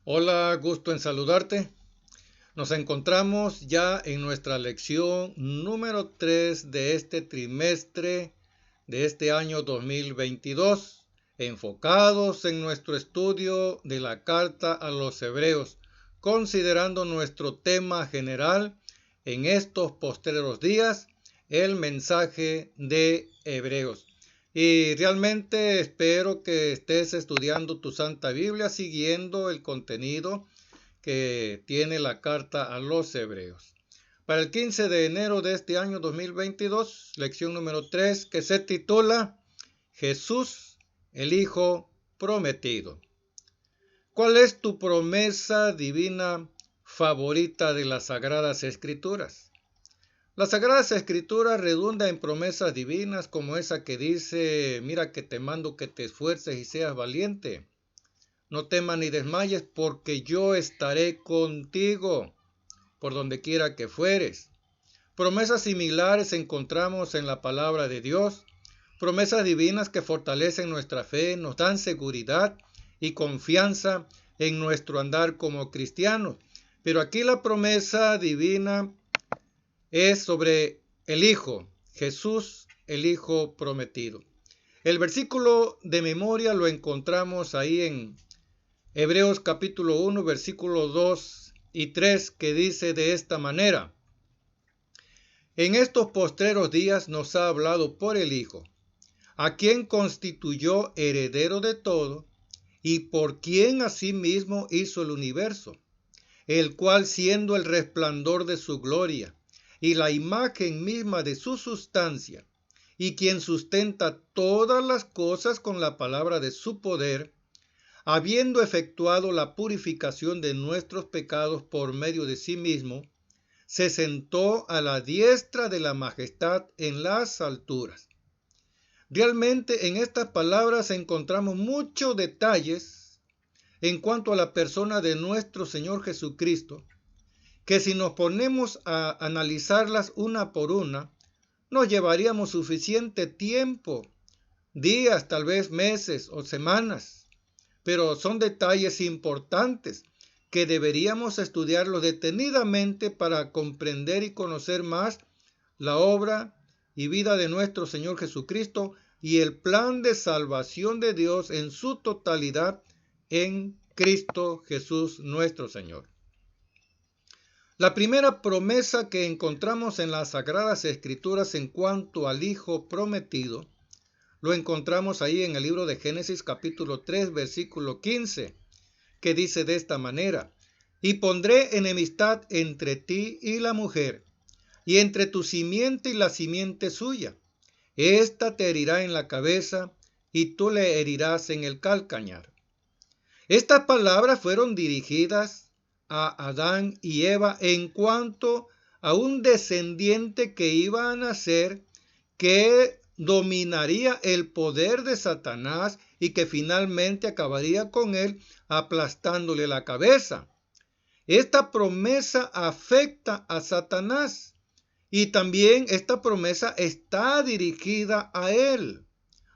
Hola, gusto en saludarte. Nos encontramos ya en nuestra lección número 3 de este trimestre de este año 2022, enfocados en nuestro estudio de la carta a los Hebreos, considerando nuestro tema general en estos postreros días, el mensaje de Hebreos. Y realmente espero que estés estudiando tu Santa Biblia siguiendo el contenido que tiene la carta a los Hebreos. Para el 15 de enero de este año 2022, lección número 3, que se titula Jesús, el Hijo Prometido. ¿Cuál es tu promesa divina favorita de las Sagradas Escrituras? Las Sagradas Escrituras redundan en promesas divinas como esa que dice, mira que te mando que te esfuerces y seas valiente. No temas ni desmayes porque yo estaré contigo por donde quiera que fueres. Promesas similares encontramos en la palabra de Dios, promesas divinas que fortalecen nuestra fe, nos dan seguridad y confianza en nuestro andar como cristianos. Pero aquí la promesa divina es sobre el Hijo, Jesús, el Hijo prometido. El versículo de memoria lo encontramos ahí en Hebreos capítulo 1, versículos 2 y 3, que dice de esta manera: En estos postreros días nos ha hablado por el Hijo, a quien constituyó heredero de todo, y por quien asimismo hizo el universo, el cual siendo el resplandor de su gloria, y la imagen misma de su sustancia, y quien sustenta todas las cosas con la palabra de su poder, habiendo efectuado la purificación de nuestros pecados por medio de sí mismo, se sentó a la diestra de la majestad en las alturas. Realmente en estas palabras encontramos muchos detalles en cuanto a la persona de nuestro Señor Jesucristo, que si nos ponemos a analizarlas una por una, nos llevaríamos suficiente tiempo, días, tal vez meses o semanas. Pero son detalles importantes que deberíamos estudiarlos detenidamente para comprender y conocer más la obra y vida de nuestro Señor Jesucristo y el plan de salvación de Dios en su totalidad en Cristo Jesús nuestro Señor. La primera promesa que encontramos en las Sagradas Escrituras en cuanto al Hijo prometido lo encontramos ahí en el libro de Génesis capítulo 3 versículo 15, que dice de esta manera: Y pondré enemistad entre ti y la mujer, y entre tu simiente y la simiente suya. Esta te herirá en la cabeza, y tú le herirás en el calcañar. Estas palabras fueron dirigidas a Adán y Eva en cuanto a un descendiente que iba a nacer, que dominaría el poder de Satanás y que finalmente acabaría con él aplastándole la cabeza. Esta promesa afecta a Satanás y también esta promesa está dirigida a él.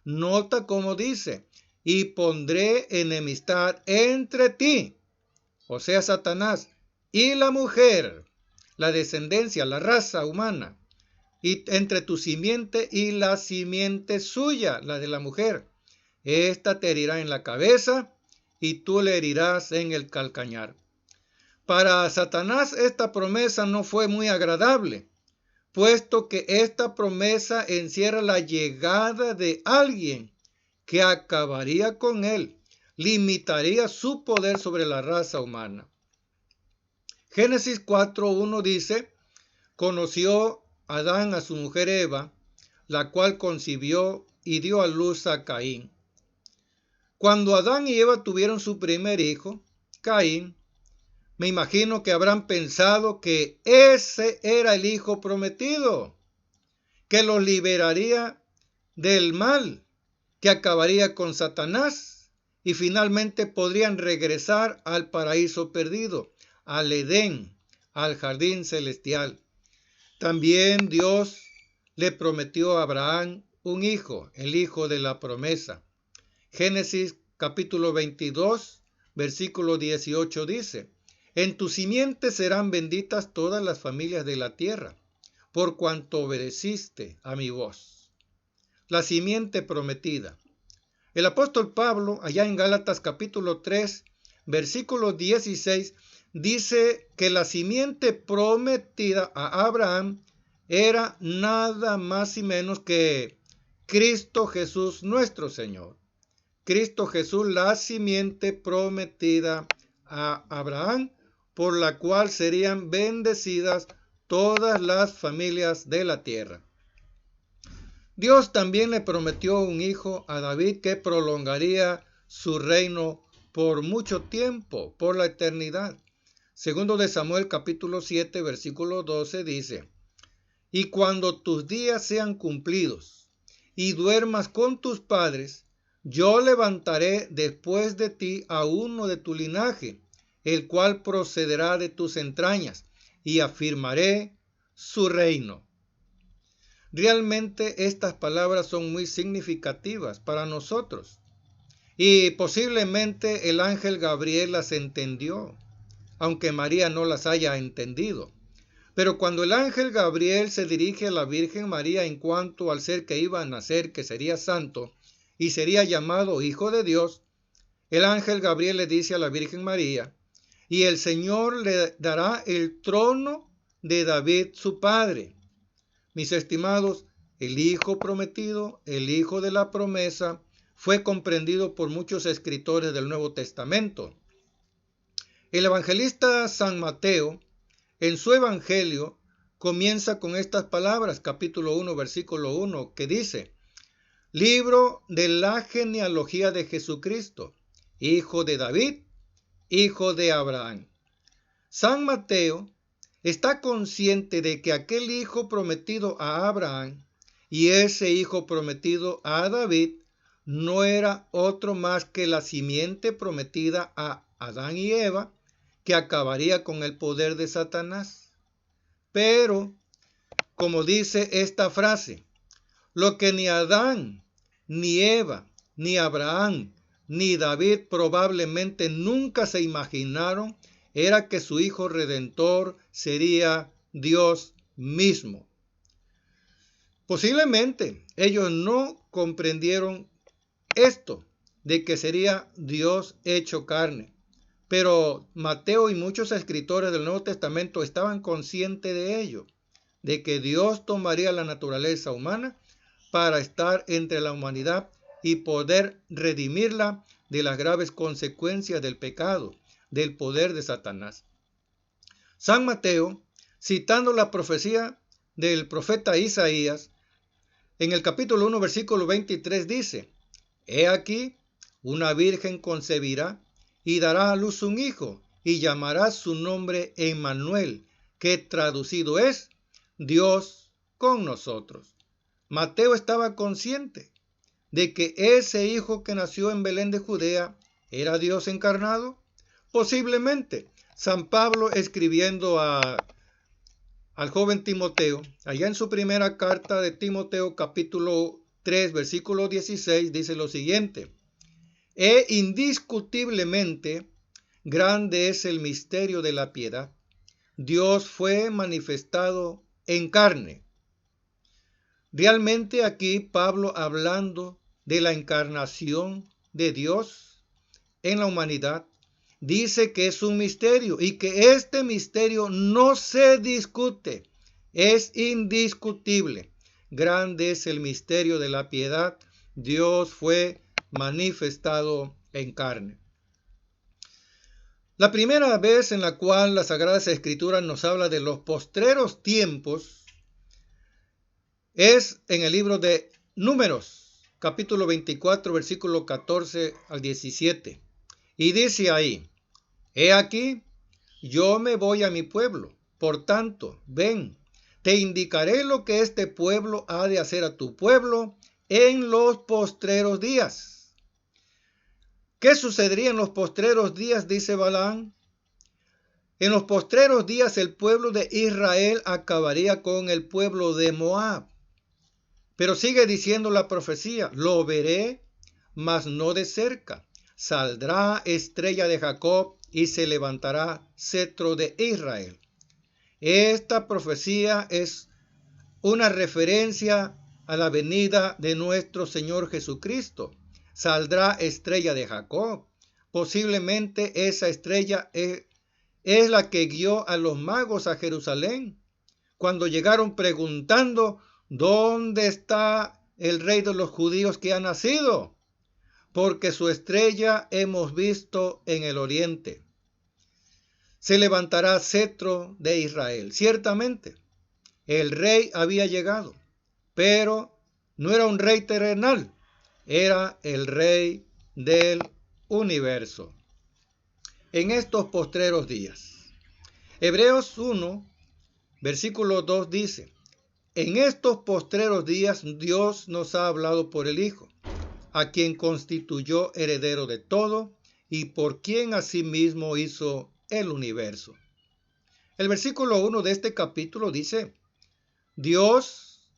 Nota cómo dice: y pondré enemistad entre ti, o sea, Satanás, y la mujer, la descendencia, la raza humana, y entre tu simiente y la simiente suya, la de la mujer. Esta te herirá en la cabeza y tú le herirás en el calcañar. Para Satanás esta promesa no fue muy agradable, puesto que esta promesa encierra la llegada de alguien que acabaría con él, limitaría su poder sobre la raza humana. Génesis 4:1 dice: conoció Adán a su mujer Eva, la cual concibió y dio a luz a Caín. Cuando Adán y Eva tuvieron su primer hijo, Caín, me imagino que habrán pensado que ese era el hijo prometido, que los liberaría del mal, que acabaría con Satanás y finalmente podrían regresar al paraíso perdido, al Edén, al jardín celestial. También Dios le prometió a Abraham un hijo, el hijo de la promesa. Génesis capítulo 22, versículo 18 dice: en tu simiente serán benditas todas las familias de la tierra, por cuanto obedeciste a mi voz. La simiente prometida. El apóstol Pablo, allá en Gálatas capítulo 3, versículo 16, dice que la simiente prometida a Abraham era nada más y menos que Cristo Jesús nuestro Señor. Cristo Jesús, la simiente prometida a Abraham, por la cual serían bendecidas todas las familias de la tierra. Dios también le prometió un hijo a David que prolongaría su reino por mucho tiempo, por la eternidad. Segundo de Samuel capítulo 7, versículo 12 dice: y cuando tus días sean cumplidos y duermas con tus padres, yo levantaré después de ti a uno de tu linaje, el cual procederá de tus entrañas, y afirmaré su reino. Realmente estas palabras son muy significativas para nosotros, y posiblemente el ángel Gabriel las entendió, aunque María no las haya entendido. Pero cuando el ángel Gabriel se dirige a la Virgen María en cuanto al ser que iba a nacer, que sería santo y sería llamado Hijo de Dios, el ángel Gabriel le dice a la Virgen María: y el Señor le dará el trono de David su padre. Mis estimados, el Hijo prometido, el Hijo de la promesa, fue comprendido por muchos escritores del Nuevo Testamento. El evangelista San Mateo, en su evangelio, comienza con estas palabras, capítulo 1, versículo 1, que dice: libro de la genealogía de Jesucristo, hijo de David, hijo de Abraham. San Mateo está consciente de que aquel hijo prometido a Abraham y ese hijo prometido a David no era otro más que la simiente prometida a Adán y Eva, que acabaría con el poder de Satanás. Pero, como dice esta frase, lo que ni Adán, ni Eva, ni Abraham, ni David probablemente nunca se imaginaron era que su Hijo Redentor sería Dios mismo. Posiblemente ellos no comprendieron esto de que sería Dios hecho carne. Pero Mateo y muchos escritores del Nuevo Testamento estaban conscientes de ello, de que Dios tomaría la naturaleza humana para estar entre la humanidad y poder redimirla de las graves consecuencias del pecado, del poder de Satanás. San Mateo, citando la profecía del profeta Isaías, en el capítulo 1, versículo 23 dice: he aquí, una virgen concebirá y dará a luz un hijo, y llamará su nombre Emmanuel, que traducido es Dios con nosotros. Mateo estaba consciente de que ese hijo que nació en Belén de Judea era Dios encarnado. Posiblemente San Pablo, escribiendo al joven Timoteo, allá en su primera carta de Timoteo capítulo 3 versículo 16, dice lo siguiente: indiscutiblemente grande es el misterio de la piedad. Dios fue manifestado en carne. Realmente aquí Pablo, hablando de la encarnación de Dios en la humanidad, dice que es un misterio y que este misterio no se discute, es indiscutible. Grande es el misterio de la piedad. Dios fue manifestado en carne. La primera vez en la cual las Sagradas Escrituras nos habla de los postreros tiempos es en el libro de Números, capítulo 24, versículo 14 al 17. Y dice ahí: he aquí, yo me voy a mi pueblo, por tanto, ven, te indicaré lo que este pueblo ha de hacer a tu pueblo en los postreros días. ¿Qué sucedería en los postreros días? Dice Balaam. En los postreros días el pueblo de Israel acabaría con el pueblo de Moab. Pero sigue diciendo la profecía: lo veré, mas no de cerca. saldrá estrella de Jacob y se levantará cetro de Israel. Esta profecía es una referencia a la venida de nuestro Señor Jesucristo. Saldrá estrella de Jacob. Posiblemente esa estrella es la que guió a los magos a Jerusalén cuando llegaron preguntando: ¿dónde está el rey de los judíos que ha nacido? Porque su estrella hemos visto en el oriente. Se levantará cetro de Israel. Ciertamente, el rey había llegado, pero no era un rey terrenal, era el rey del universo. En estos postreros días, Hebreos 1, versículo 2 dice: en estos postreros días Dios nos ha hablado por el Hijo, a quien constituyó heredero de todo y por quien asimismo hizo el universo. El versículo 1 de este capítulo dice: Dios,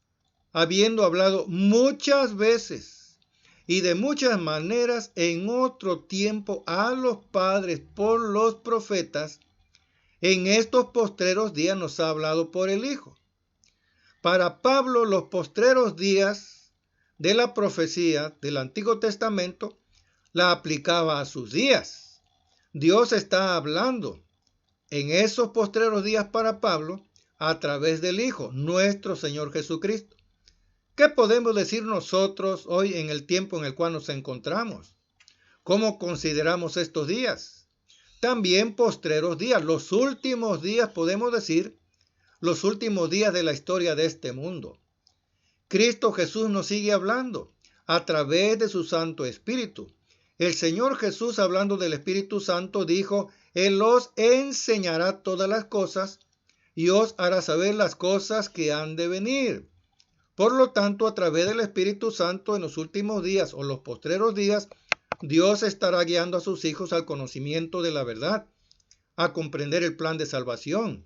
habiendo hablado muchas veces y de muchas maneras en otro tiempo a los padres por los profetas, en estos postreros días nos ha hablado por el Hijo. Para Pablo, los postreros días de la profecía del Antiguo Testamento la aplicaba a sus días. Dios está hablando en esos postreros días para Pablo a través del Hijo, nuestro Señor Jesucristo. ¿Qué podemos decir nosotros hoy en el tiempo en el cual nos encontramos? ¿Cómo consideramos estos días? También postreros días, los últimos días, podemos decir, los últimos días de la historia de este mundo. Cristo Jesús nos sigue hablando a través de su Santo Espíritu. El Señor Jesús, hablando del Espíritu Santo, dijo: Él os enseñará todas las cosas y os hará saber las cosas que han de venir. Por lo tanto, a través del Espíritu Santo, en los últimos días o los postreros días, Dios estará guiando a sus hijos al conocimiento de la verdad, a comprender el plan de salvación.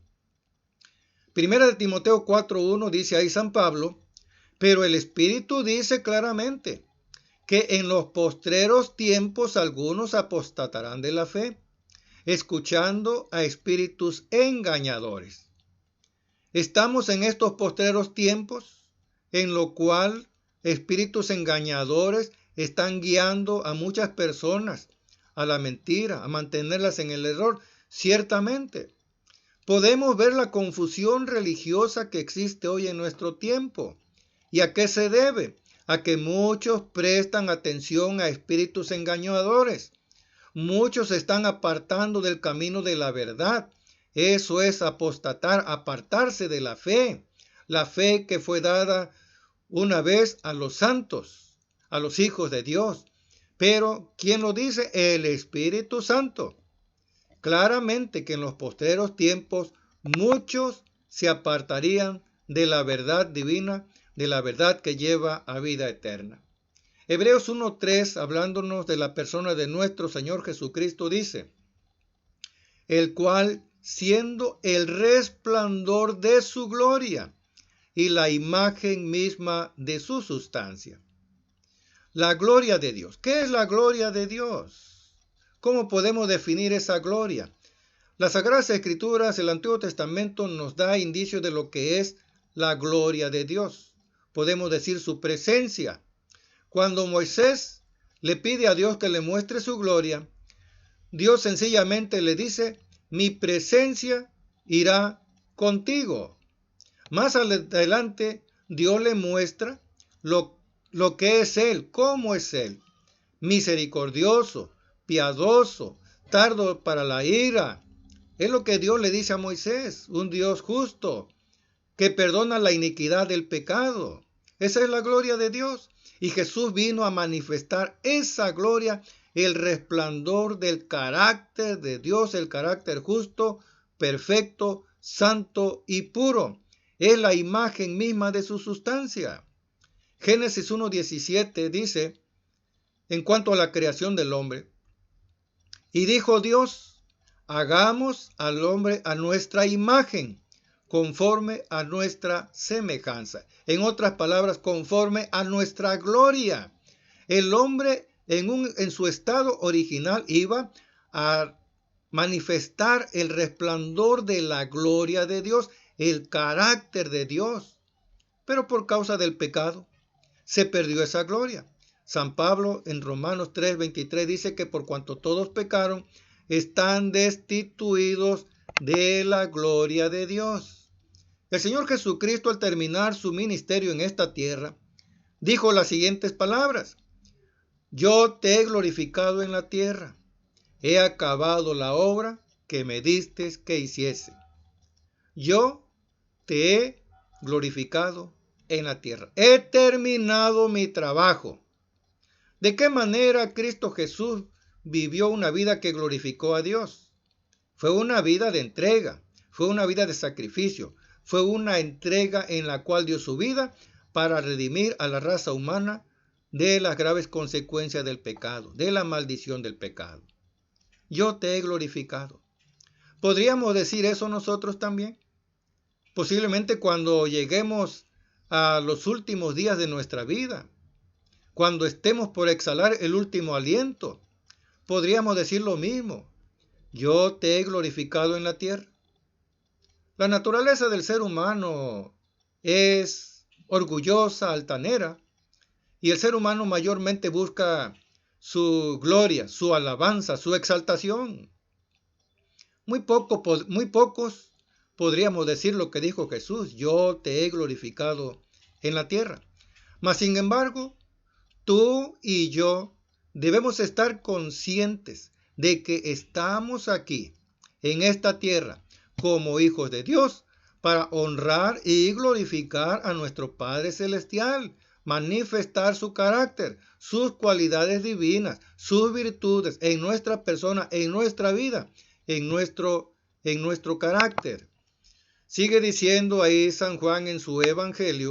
Primera de Timoteo 4:1 dice ahí San Pablo: pero el Espíritu dice claramente que en los postreros tiempos algunos apostatarán de la fe, escuchando a espíritus engañadores. Estamos en estos postreros tiempos en lo cual espíritus engañadores están guiando a muchas personas a la mentira, a mantenerlas en el error. Ciertamente, podemos ver la confusión religiosa que existe hoy en nuestro tiempo. ¿Y a qué se debe? A que muchos prestan atención a espíritus engañadores. Muchos se están apartando del camino de la verdad. Eso es apostatar, apartarse de la fe que fue dada una vez a los santos, a los hijos de Dios. Pero, ¿quién lo dice? El Espíritu Santo. Claramente que en los postreros tiempos muchos se apartarían de la verdad divina, de la verdad que lleva a vida eterna. Hebreos 1:3, hablándonos de la persona de nuestro Señor Jesucristo, dice: el cual, siendo el resplandor de su gloria y la imagen misma de su sustancia. La gloria de Dios. ¿Qué es la gloria de Dios? ¿Cómo podemos definir esa gloria? Las Sagradas Escrituras, el Antiguo Testamento, nos da indicios de lo que es la gloria de Dios. Podemos decir su presencia. Cuando Moisés le pide a Dios que le muestre su gloria, Dios sencillamente le dice: mi presencia irá contigo. Más adelante, Dios le muestra lo que es Él, cómo es Él. Misericordioso, piadoso, tardo para la ira. Es lo que Dios le dice a Moisés: un Dios justo, que perdona la iniquidad del pecado. Esa es la gloria de Dios. Y Jesús vino a manifestar esa gloria, el resplandor del carácter de Dios, el carácter justo, perfecto, santo y puro. Es la imagen misma de su sustancia. Génesis 1:17 dice, en cuanto a la creación del hombre: y dijo Dios: hagamos al hombre a nuestra imagen, conforme a nuestra semejanza. En otras palabras, conforme a nuestra gloria. El hombre en su estado original iba a manifestar el resplandor de la gloria de Dios, el carácter de Dios. Pero por causa del pecado se perdió esa gloria. San Pablo en Romanos 3:23 dice que por cuanto todos pecaron, están destituidos de la gloria de Dios. El Señor Jesucristo, al terminar su ministerio en esta tierra, dijo las siguientes palabras: yo te he glorificado en la tierra, he acabado la obra que me diste que hiciese. Yo te he glorificado en la tierra. He terminado mi trabajo. ¿De qué manera Cristo Jesús vivió una vida que glorificó a Dios? Fue una vida de entrega, fue una vida de sacrificio, fue una entrega en la cual dio su vida para redimir a la raza humana de las graves consecuencias del pecado, de la maldición del pecado. Yo te he glorificado. ¿Podríamos decir eso nosotros también? Posiblemente cuando lleguemos a los últimos días de nuestra vida, cuando estemos por exhalar el último aliento, podríamos decir lo mismo. Yo te he glorificado en la tierra. La naturaleza del ser humano es orgullosa, altanera, y el ser humano mayormente busca su gloria, su alabanza, su exaltación. Muy pocos podríamos decir lo que dijo Jesús: yo te he glorificado en la tierra. Mas sin embargo, tú y yo debemos estar conscientes de que estamos aquí, en esta tierra, como hijos de Dios, para honrar y glorificar a nuestro Padre Celestial, manifestar su carácter, sus cualidades divinas, sus virtudes en nuestra persona, en nuestra vida, en nuestro carácter. Sigue diciendo ahí San Juan en su Evangelio,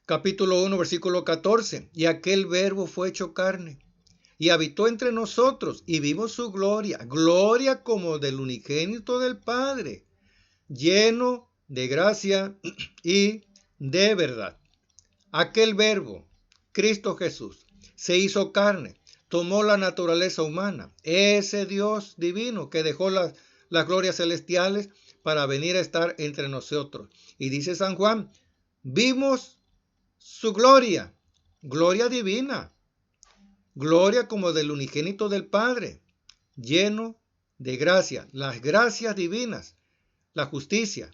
capítulo 1, versículo 14. Y aquel verbo fue hecho carne y habitó entre nosotros y vimos su gloria, gloria como del unigénito del Padre, lleno de gracia y de verdad. Aquel verbo, Cristo Jesús, se hizo carne, tomó la naturaleza humana, ese Dios divino que dejó las glorias celestiales para venir a estar entre nosotros. Y dice San Juan, vimos su gloria, gloria divina, gloria como del unigénito del Padre, lleno de gracia, las gracias divinas, la justicia,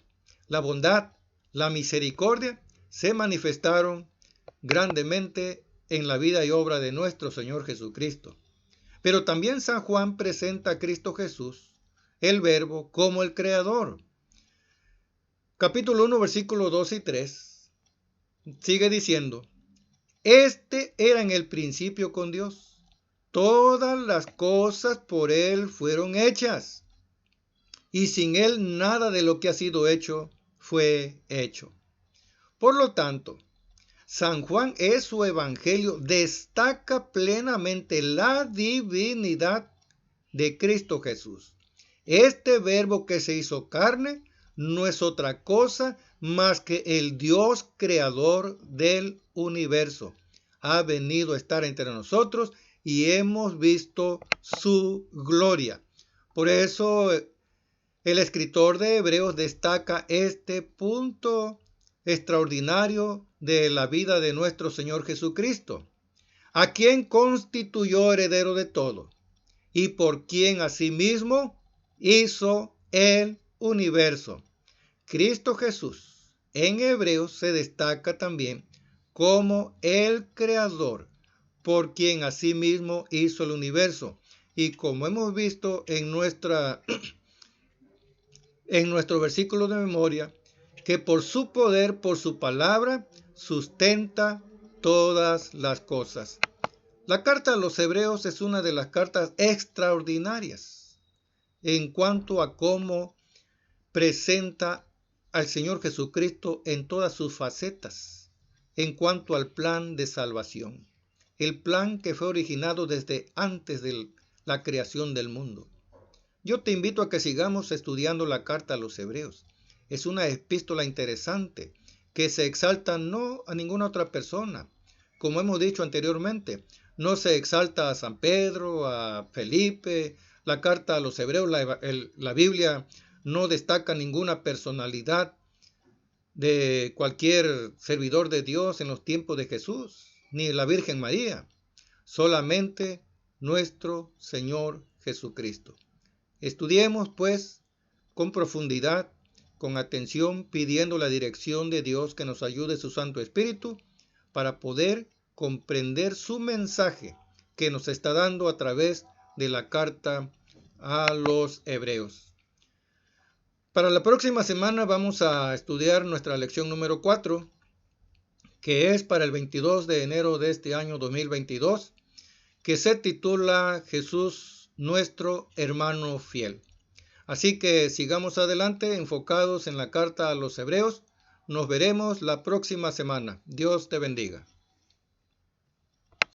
la bondad, la misericordia se manifestaron grandemente en la vida y obra de nuestro Señor Jesucristo. Pero también San Juan presenta a Cristo Jesús, el Verbo, como el Creador. Capítulo 1, versículos 2 y 3, sigue diciendo, este era en el principio con Dios. Todas las cosas por Él fueron hechas, y sin Él nada de lo que ha sido hecho fue hecho. Por lo tanto, San Juan en su evangelio destaca plenamente la divinidad de Cristo Jesús. Este verbo que se hizo carne no es otra cosa más que el Dios creador del universo. Ha venido a estar entre nosotros y hemos visto su gloria. Por eso el escritor de Hebreos destaca este punto extraordinario de la vida de nuestro Señor Jesucristo, a quien constituyó heredero de todo y por quien asimismo hizo el universo. Cristo Jesús en Hebreos se destaca también como el creador, por quien asimismo hizo el universo. Y como hemos visto en nuestro versículo de memoria, que por su poder, por su palabra, sustenta todas las cosas. La carta a los Hebreos es una de las cartas extraordinarias en cuanto a cómo presenta al Señor Jesucristo en todas sus facetas, en cuanto al plan de salvación, el plan que fue originado desde antes de la creación del mundo. Yo te invito a que sigamos estudiando la carta a los Hebreos. Es una epístola interesante que se exalta no a ninguna otra persona, como hemos dicho anteriormente. No se exalta a San Pedro, a Felipe, la carta a los hebreos, la Biblia no destaca ninguna personalidad de cualquier servidor de Dios en los tiempos de Jesús, ni la Virgen María, solamente nuestro Señor Jesucristo. Estudiemos, pues, con profundidad, con atención, pidiendo la dirección de Dios que nos ayude su Santo Espíritu para poder comprender su mensaje que nos está dando a través de la carta a los hebreos. Para la próxima semana vamos a estudiar nuestra lección número 4, que es para el 22 de enero de este año 2022, que se titula Jesús, nuestro hermano fiel. Así que sigamos adelante, enfocados en la carta a los hebreos. Nos veremos la próxima semana. Dios te bendiga.